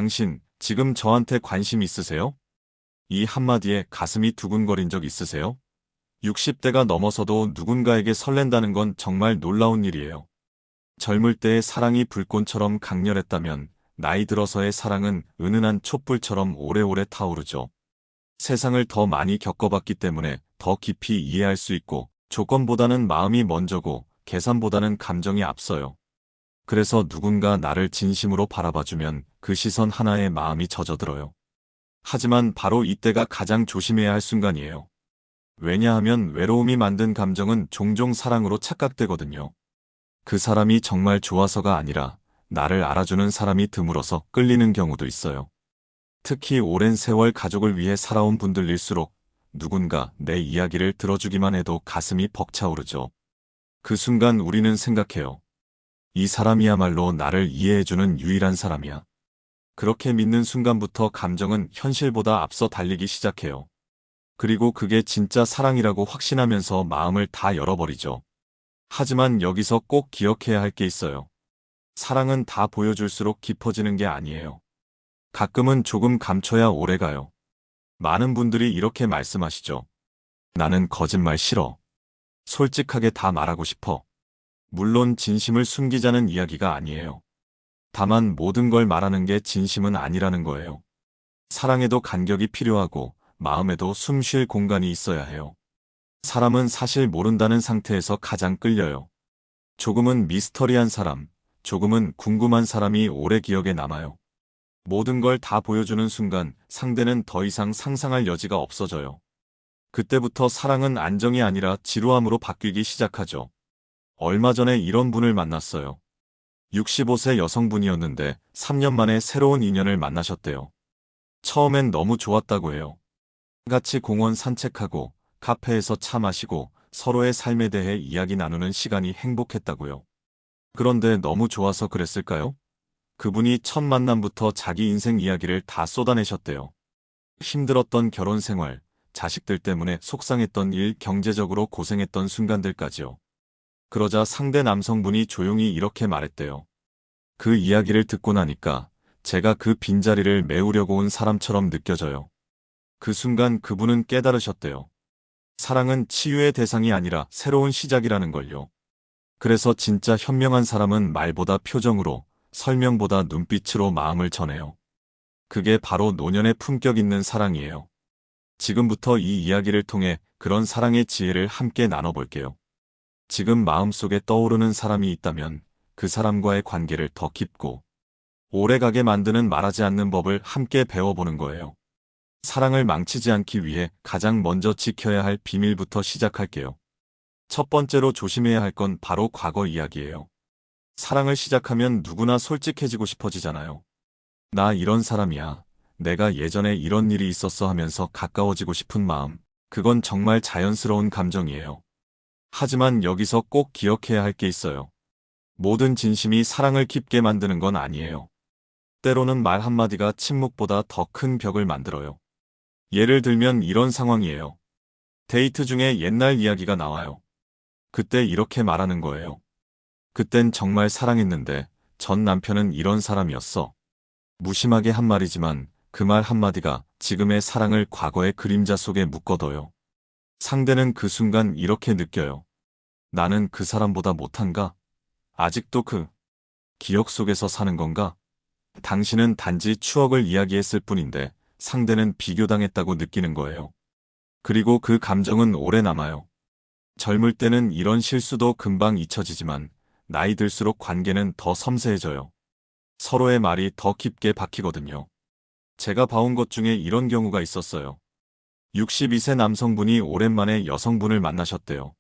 당신, 지금 저한테 관심 있으세요? 이 한마디에 가슴이 두근거린 적 있으세요? 60대가 넘어서도 누군가에게 설렌다는 건 정말 놀라운 일이에요. 젊을 때의 사랑이 불꽃처럼 강렬했다면 나이 들어서의 사랑은 은은한 촛불처럼 오래오래 타오르죠. 세상을 더 많이 겪어봤기 때문에 더 깊이 이해할 수 있고 조건보다는 마음이 먼저고 계산보다는 감정이 앞서요. 그래서 누군가 나를 진심으로 바라봐주면 그 시선 하나에 마음이 젖어들어요. 하지만 바로 이때가 가장 조심해야 할 순간이에요. 왜냐하면 외로움이 만든 감정은 종종 사랑으로 착각되거든요. 그 사람이 정말 좋아서가 아니라 나를 알아주는 사람이 드물어서 끌리는 경우도 있어요. 특히 오랜 세월 가족을 위해 살아온 분들일수록 누군가 내 이야기를 들어주기만 해도 가슴이 벅차오르죠. 그 순간 우리는 생각해요. 이 사람이야말로 나를 이해해주는 유일한 사람이야. 그렇게 믿는 순간부터 감정은 현실보다 앞서 달리기 시작해요. 그리고 그게 진짜 사랑이라고 확신하면서 마음을 다 열어버리죠. 하지만 여기서 꼭 기억해야 할 게 있어요. 사랑은 다 보여줄수록 깊어지는 게 아니에요. 가끔은 조금 감춰야 오래가요. 많은 분들이 이렇게 말씀하시죠. 나는 거짓말 싫어. 솔직하게 다 말하고 싶어. 물론 진심을 숨기자는 이야기가 아니에요. 다만 모든 걸 말하는 게 진심은 아니라는 거예요. 사랑에도 간격이 필요하고 마음에도 숨 쉴 공간이 있어야 해요. 사람은 사실 모른다는 상태에서 가장 끌려요. 조금은 미스터리한 사람, 조금은 궁금한 사람이 오래 기억에 남아요. 모든 걸 다 보여주는 순간 상대는 더 이상 상상할 여지가 없어져요. 그때부터 사랑은 안정이 아니라 지루함으로 바뀌기 시작하죠. 얼마 전에 이런 분을 만났어요. 65세 여성분이었는데 3년 만에 새로운 인연을 만나셨대요. 처음엔 너무 좋았다고 해요. 같이 공원 산책하고 카페에서 차 마시고 서로의 삶에 대해 이야기 나누는 시간이 행복했다고요. 그런데 너무 좋아서 그랬을까요? 그분이 첫 만남부터 자기 인생 이야기를 다 쏟아내셨대요. 힘들었던 결혼 생활, 자식들 때문에 속상했던 일, 경제적으로 고생했던 순간들까지요. 그러자 상대 남성분이 조용히 이렇게 말했대요. 그 이야기를 듣고 나니까 제가 그 빈자리를 메우려고 온 사람처럼 느껴져요. 그 순간 그분은 깨달으셨대요. 사랑은 치유의 대상이 아니라 새로운 시작이라는 걸요. 그래서 진짜 현명한 사람은 말보다 표정으로, 설명보다 눈빛으로 마음을 전해요. 그게 바로 노년의 품격 있는 사랑이에요. 지금부터 이 이야기를 통해 그런 사랑의 지혜를 함께 나눠볼게요. 지금 마음속에 떠오르는 사람이 있다면 그 사람과의 관계를 더 깊고 오래가게 만드는 말하지 않는 법을 함께 배워보는 거예요. 사랑을 망치지 않기 위해 가장 먼저 지켜야 할 비밀부터 시작할게요. 첫 번째로 조심해야 할 건 바로 과거 이야기예요. 사랑을 시작하면 누구나 솔직해지고 싶어지잖아요. 나 이런 사람이야. 내가 예전에 이런 일이 있었어 하면서 가까워지고 싶은 마음. 그건 정말 자연스러운 감정이에요. 하지만 여기서 꼭 기억해야 할 게 있어요. 모든 진심이 사랑을 깊게 만드는 건 아니에요. 때로는 말 한마디가 침묵보다 더 큰 벽을 만들어요. 예를 들면 이런 상황이에요. 데이트 중에 옛날 이야기가 나와요. 그때 이렇게 말하는 거예요. 그땐 정말 사랑했는데 전 남편은 이런 사람이었어. 무심하게 한 말이지만 그 말 한마디가 지금의 사랑을 과거의 그림자 속에 묶어둬요. 상대는 그 순간 이렇게 느껴요. 나는 그 사람보다 못한가? 아직도 그 기억 속에서 사는 건가? 당신은 단지 추억을 이야기했을 뿐인데 상대는 비교당했다고 느끼는 거예요. 그리고 그 감정은 오래 남아요. 젊을 때는 이런 실수도 금방 잊혀지지만 나이 들수록 관계는 더 섬세해져요. 서로의 말이 더 깊게 박히거든요. 제가 봐온 것 중에 이런 경우가 있었어요. 62세 남성분이 오랜만에 여성분을 만나셨대요.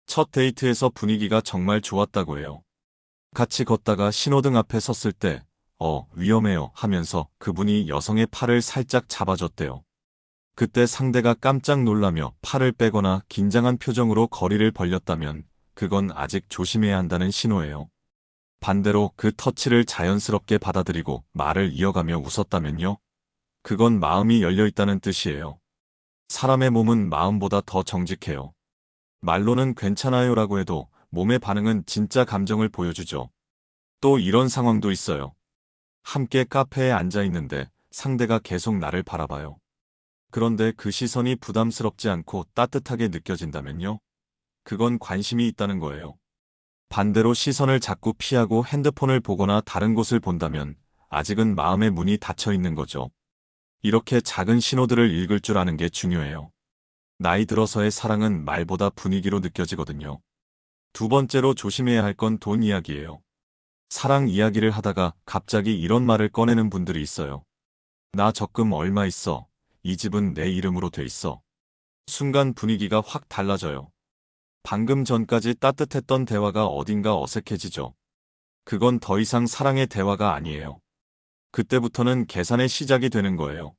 첫 데이트에서 분위기가 정말 좋았다고 해요. 같이 걷다가 신호등 앞에 섰을 때 위험해요 하면서 그분이 여성의 팔을 살짝 잡아줬대요. 그때 상대가 깜짝 놀라며 팔을 빼거나 긴장한 표정으로 거리를 벌렸다면 그건 아직 조심해야 한다는 신호예요. 반대로 그 터치를 자연스럽게 받아들이고 말을 이어가며 웃었다면요. 그건 마음이 열려있다는 뜻이에요. 사람의 몸은 마음보다 더 정직해요. 말로는 괜찮아요라고 해도 몸의 반응은 진짜 감정을 보여주죠. 또 이런 상황도 있어요. 함께 카페에 앉아 있는데 상대가 계속 나를 바라봐요. 그런데 그 시선이 부담스럽지 않고 따뜻하게 느껴진다면요? 그건 관심이 있다는 거예요. 반대로 시선을 자꾸 피하고 핸드폰을 보거나 다른 곳을 본다면 아직은 마음의 문이 닫혀 있는 거죠. 이렇게 작은 신호들을 읽을 줄 아는 게 중요해요. 나이 들어서의 사랑은 말보다 분위기로 느껴지거든요. 두 번째로 조심해야 할 건 돈 이야기예요. 사랑 이야기를 하다가 갑자기 이런 말을 꺼내는 분들이 있어요. 나 적금 얼마 있어. 이 집은 내 이름으로 돼 있어. 순간 분위기가 확 달라져요. 방금 전까지 따뜻했던 대화가 어딘가 어색해지죠. 그건 더 이상 사랑의 대화가 아니에요. 그때부터는 계산의 시작이 되는 거예요.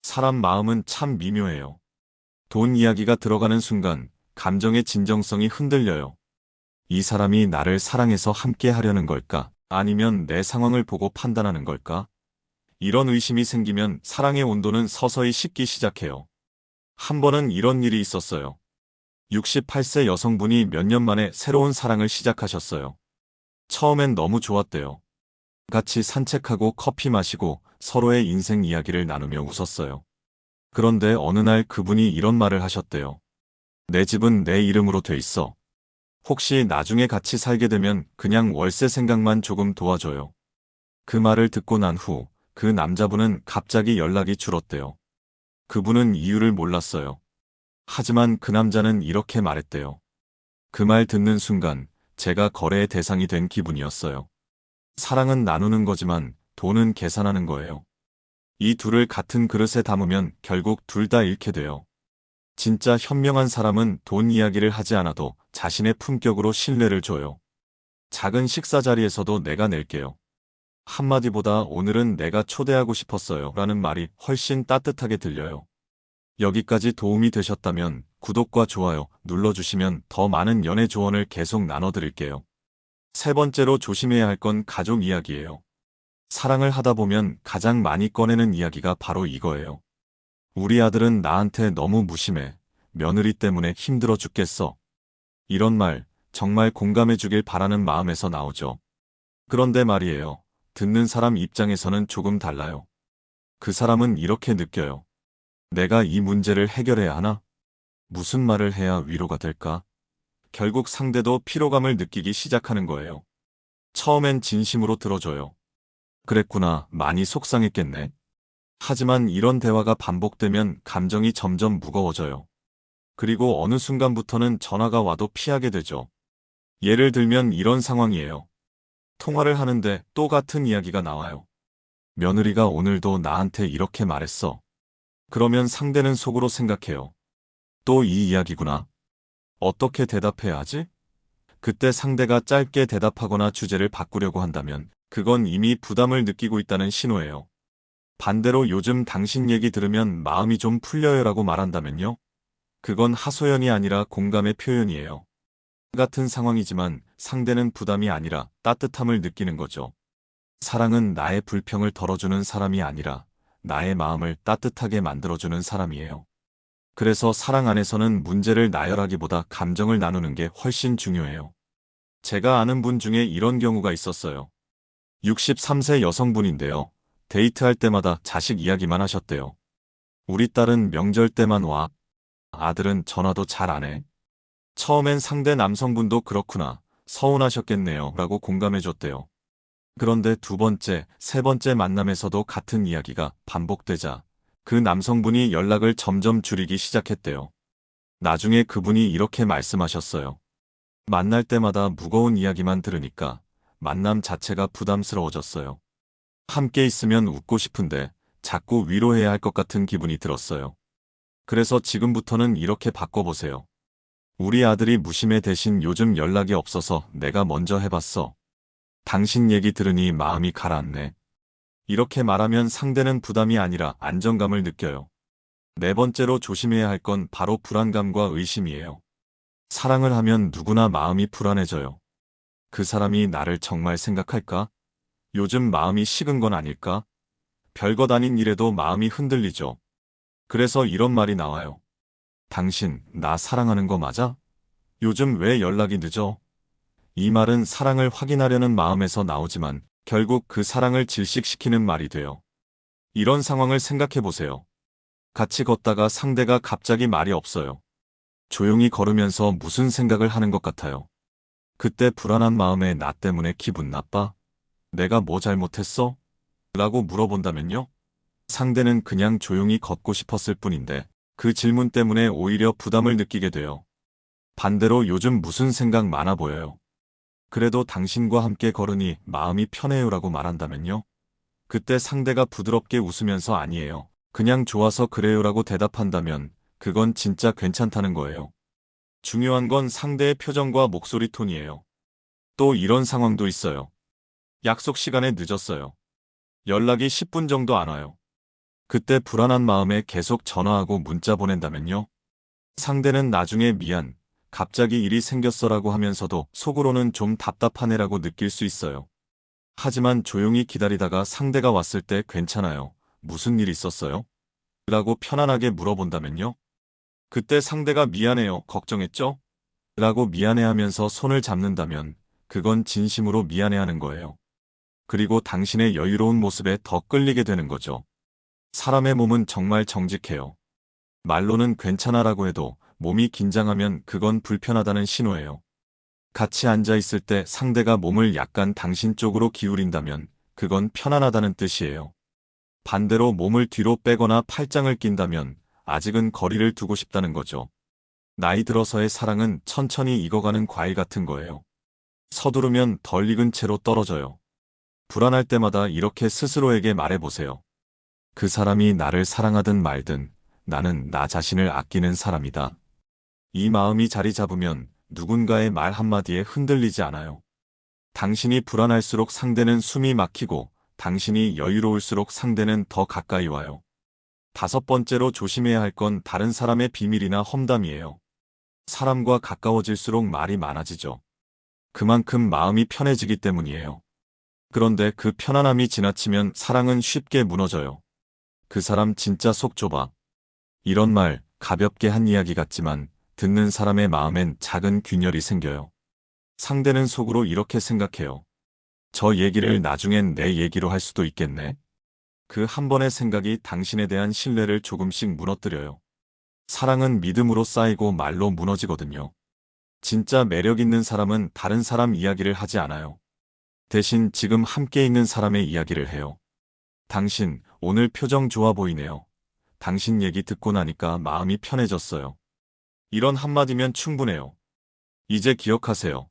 사람 마음은 참 미묘해요. 돈 이야기가 들어가는 순간 감정의 진정성이 흔들려요. 이 사람이 나를 사랑해서 함께 하려는 걸까? 아니면 내 상황을 보고 판단하는 걸까? 이런 의심이 생기면 사랑의 온도는 서서히 식기 시작해요. 한 번은 이런 일이 있었어요. 68세 여성분이 몇 년 만에 새로운 사랑을 시작하셨어요. 처음엔 너무 좋았대요. 같이 산책하고 커피 마시고 서로의 인생 이야기를 나누며 웃었어요. 그런데 어느 날 그분이 이런 말을 하셨대요. 내 집은 내 이름으로 돼 있어. 혹시 나중에 같이 살게 되면 그냥 월세 생각만 조금 도와줘요. 그 말을 듣고 난 후 그 남자분은 갑자기 연락이 줄었대요. 그분은 이유를 몰랐어요. 하지만 그 남자는 이렇게 말했대요. 그 말 듣는 순간 제가 거래의 대상이 된 기분이었어요. 사랑은 나누는 거지만 돈은 계산하는 거예요. 이 둘을 같은 그릇에 담으면 결국 둘 다 잃게 돼요. 진짜 현명한 사람은 돈 이야기를 하지 않아도 자신의 품격으로 신뢰를 줘요. 작은 식사 자리에서도 내가 낼게요. 한마디보다 오늘은 내가 초대하고 싶었어요 라는 말이 훨씬 따뜻하게 들려요. 여기까지 도움이 되셨다면 구독과 좋아요 눌러주시면 더 많은 연애 조언을 계속 나눠드릴게요. 세 번째로 조심해야 할 건 가족 이야기예요. 사랑을 하다 보면 가장 많이 꺼내는 이야기가 바로 이거예요. 우리 아들은 나한테 너무 무심해. 며느리 때문에 힘들어 죽겠어. 이런 말 정말 공감해 주길 바라는 마음에서 나오죠. 그런데 말이에요. 듣는 사람 입장에서는 조금 달라요. 그 사람은 이렇게 느껴요. 내가 이 문제를 해결해야 하나? 무슨 말을 해야 위로가 될까? 결국 상대도 피로감을 느끼기 시작하는 거예요. 처음엔 진심으로 들어줘요. 그랬구나, 많이 속상했겠네. 하지만 이런 대화가 반복되면 감정이 점점 무거워져요. 그리고 어느 순간부터는 전화가 와도 피하게 되죠. 예를 들면 이런 상황이에요. 통화를 하는데 또 같은 이야기가 나와요. 며느리가 오늘도 나한테 이렇게 말했어. 그러면 상대는 속으로 생각해요. 또 이 이야기구나. 어떻게 대답해야 하지? 그때 상대가 짧게 대답하거나 주제를 바꾸려고 한다면 그건 이미 부담을 느끼고 있다는 신호예요. 반대로 요즘 당신 얘기 들으면 마음이 좀 풀려요라고 말한다면요. 그건 하소연이 아니라 공감의 표현이에요. 같은 상황이지만 상대는 부담이 아니라 따뜻함을 느끼는 거죠. 사랑은 나의 불평을 덜어주는 사람이 아니라 나의 마음을 따뜻하게 만들어주는 사람이에요. 그래서 사랑 안에서는 문제를 나열하기보다 감정을 나누는 게 훨씬 중요해요. 제가 아는 분 중에 이런 경우가 있었어요. 63세 여성분인데요. 데이트할 때마다 자식 이야기만 하셨대요. 우리 딸은 명절 때만 와. 아들은 전화도 잘 안 해. 처음엔 상대 남성분도 그렇구나. 서운하셨겠네요. 라고 공감해줬대요. 그런데 두 번째, 세 번째 만남에서도 같은 이야기가 반복되자 그 남성분이 연락을 점점 줄이기 시작했대요. 나중에 그분이 이렇게 말씀하셨어요. 만날 때마다 무거운 이야기만 들으니까 만남 자체가 부담스러워졌어요. 함께 있으면 웃고 싶은데 자꾸 위로해야 할 것 같은 기분이 들었어요. 그래서 지금부터는 이렇게 바꿔보세요. 우리 아들이 무심해 대신 요즘 연락이 없어서 내가 먼저 해봤어. 당신 얘기 들으니 마음이 가라앉네. 이렇게 말하면 상대는 부담이 아니라 안정감을 느껴요. 네 번째로 조심해야 할 건 바로 불안감과 의심이에요. 사랑을 하면 누구나 마음이 불안해져요. 그 사람이 나를 정말 생각할까? 요즘 마음이 식은 건 아닐까? 별것 아닌 일에도 마음이 흔들리죠. 그래서 이런 말이 나와요. 당신, 나 사랑하는 거 맞아? 요즘 왜 연락이 늦어? 이 말은 사랑을 확인하려는 마음에서 나오지만 결국 그 사랑을 질식시키는 말이 돼요. 이런 상황을 생각해 보세요. 같이 걷다가 상대가 갑자기 말이 없어요. 조용히 걸으면서 무슨 생각을 하는 것 같아요. 그때 불안한 마음에 나 때문에 기분 나빠? 내가 뭐 잘못했어? 라고 물어본다면요? 상대는 그냥 조용히 걷고 싶었을 뿐인데 그 질문 때문에 오히려 부담을 느끼게 돼요. 반대로 요즘 무슨 생각 많아 보여요. 그래도 당신과 함께 걸으니 마음이 편해요라고 말한다면요? 그때 상대가 부드럽게 웃으면서 아니에요. 그냥 좋아서 그래요라고 대답한다면 그건 진짜 괜찮다는 거예요. 중요한 건 상대의 표정과 목소리 톤이에요. 또 이런 상황도 있어요. 약속 시간에 늦었어요. 연락이 10분 정도 안 와요. 그때 불안한 마음에 계속 전화하고 문자 보낸다면요? 상대는 나중에 미안, 갑자기 일이 생겼어라고 하면서도 속으로는 좀 답답하네라고 느낄 수 있어요. 하지만 조용히 기다리다가 상대가 왔을 때 괜찮아요. 무슨 일 있었어요? 라고 편안하게 물어본다면요? 그때 상대가 미안해요. 걱정했죠? 라고 미안해하면서 손을 잡는다면 그건 진심으로 미안해하는 거예요. 그리고 당신의 여유로운 모습에 더 끌리게 되는 거죠. 사람의 몸은 정말 정직해요. 말로는 괜찮아라고 해도 몸이 긴장하면 그건 불편하다는 신호예요. 같이 앉아 있을 때 상대가 몸을 약간 당신 쪽으로 기울인다면 그건 편안하다는 뜻이에요. 반대로 몸을 뒤로 빼거나 팔짱을 낀다면 아직은 거리를 두고 싶다는 거죠. 나이 들어서의 사랑은 천천히 익어가는 과일 같은 거예요. 서두르면 덜 익은 채로 떨어져요. 불안할 때마다 이렇게 스스로에게 말해보세요. 그 사람이 나를 사랑하든 말든 나는 나 자신을 아끼는 사람이다. 이 마음이 자리 잡으면 누군가의 말 한마디에 흔들리지 않아요. 당신이 불안할수록 상대는 숨이 막히고 당신이 여유로울수록 상대는 더 가까이 와요. 다섯 번째로 조심해야 할 건 다른 사람의 비밀이나 험담이에요. 사람과 가까워질수록 말이 많아지죠. 그만큼 마음이 편해지기 때문이에요. 그런데 그 편안함이 지나치면 사랑은 쉽게 무너져요. 그 사람 진짜 속 좁아. 이런 말 가볍게 한 이야기 같지만 듣는 사람의 마음엔 작은 균열이 생겨요. 상대는 속으로 이렇게 생각해요. 저 얘기를 나중엔 내 얘기로 할 수도 있겠네. 그 한 번의 생각이 당신에 대한 신뢰를 조금씩 무너뜨려요. 사랑은 믿음으로 쌓이고 말로 무너지거든요. 진짜 매력 있는 사람은 다른 사람 이야기를 하지 않아요. 대신 지금 함께 있는 사람의 이야기를 해요. 당신, 오늘 표정 좋아 보이네요. 당신 얘기 듣고 나니까 마음이 편해졌어요. 이런 한마디면 충분해요. 이제 기억하세요.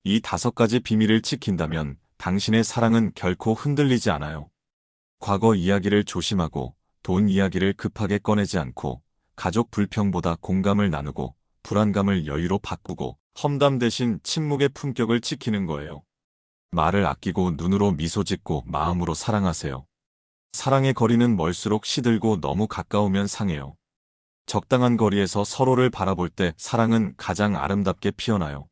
이 5가지 비밀을 지킨다면 당신의 사랑은 결코 흔들리지 않아요. 과거 이야기를 조심하고 돈 이야기를 급하게 꺼내지 않고 가족 불평보다 공감을 나누고 불안감을 여유로 바꾸고 험담 대신 침묵의 품격을 지키는 거예요. 말을 아끼고 눈으로 미소 짓고 마음으로 사랑하세요. 사랑의 거리는 멀수록 시들고 너무 가까우면 상해요. 적당한 거리에서 서로를 바라볼 때 사랑은 가장 아름답게 피어나요.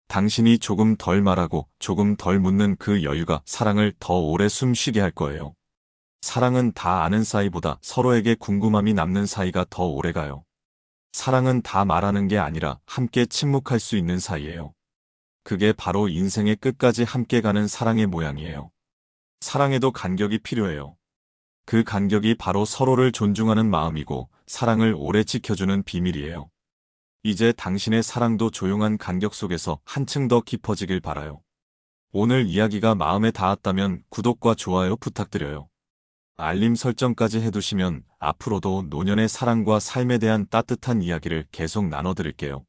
당신이 조금 덜 말하고 조금 덜 묻는 그 여유가 사랑을 더 오래 숨쉬게 할 거예요. 사랑은 다 아는 사이보다 서로에게 궁금함이 남는 사이가 더 오래가요. 사랑은 다 말하는 게 아니라 함께 침묵할 수 있는 사이예요. 그게 바로 인생의 끝까지 함께 가는 사랑의 모양이에요. 사랑에도 간격이 필요해요. 그 간격이 바로 서로를 존중하는 마음이고 사랑을 오래 지켜주는 비밀이에요. 이제 당신의 사랑도 조용한 간격 속에서 한층 더 깊어지길 바라요. 오늘 이야기가 마음에 닿았다면 구독과 좋아요 부탁드려요. 알림 설정까지 해두시면 앞으로도 노년의 사랑과 삶에 대한 따뜻한 이야기를 계속 나눠드릴게요.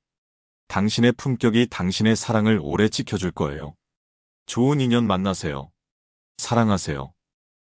당신의 품격이 당신의 사랑을 오래 지켜줄 거예요. 좋은 인연 만나세요. 사랑하세요.